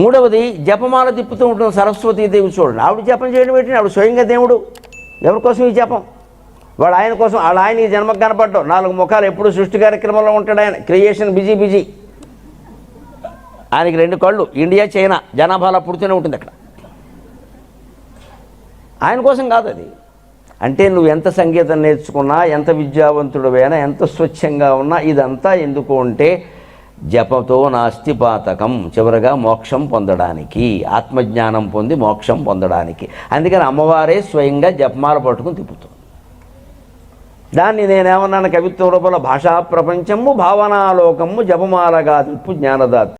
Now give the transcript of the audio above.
మూడవది జపమాల తిప్పుతూ ఉంటుంది సరస్వతీదేవి చూడండి. ఆవిడ జపం చేయడం ఏంటంటే ఆవిడ స్వయంగా దేవుడు. ఎవరి కోసం ఈ జపం? వాడు ఆయన కోసం. ఆయన ఈ జన్మకు కనపడ్డావు. 4 ముఖాలు, ఎప్పుడు సృష్టి కార్యక్రమంలో ఉంటాడు ఆయన. Creation busy. ఆయనకి 2 కళ్ళు. ఇండియా చైనా జనాభాలో పుడుతూనే ఉంటుంది అక్కడ. ఆయన కోసం కాదు అది. అంటే నువ్వు ఎంత సంగీతం నేర్చుకున్నా, ఎంత విద్యావంతుడివైనా, ఎంత స్వచ్ఛంగా ఉన్నా ఇదంతా ఎందుకు అంటే జపతో నాస్తి పాతకం, చివరగా మోక్షం పొందడానికి, ఆత్మజ్ఞానం పొంది మోక్షం పొందడానికి. అందుకని అమ్మవారే స్వయంగా జపమాల పట్టుకుని తిప్పుతుంది. దాన్ని నేనేమన్నాను కవిత్వ రూపంలో, భాషా ప్రపంచము భావనాలోకము జపమాలగా తిప్పు జ్ఞానదాత్.